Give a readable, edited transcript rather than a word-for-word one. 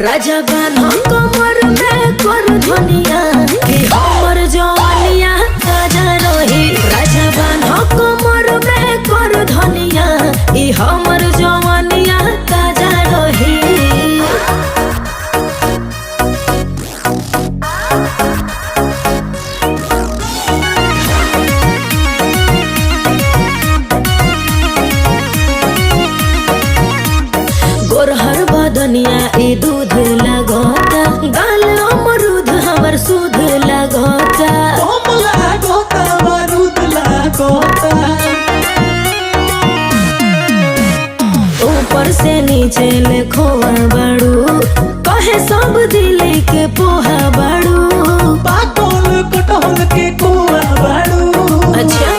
राजा बान्हो कमर में कर धनिया कि हमर जवानिया ताजा रही। राजा बान्हो कमर में कर धनिया कि हमर जवानिया ताजा रही। गोरहर बदनिया ई दूध लगता, गाल अमरूद हमर सूद लगता। ऊपर से नीचे ले खोआ बड़ू, कहे सब दिल के पोहा बड़ू। पाकल कटहल के कुआ बड़ू। अच्छा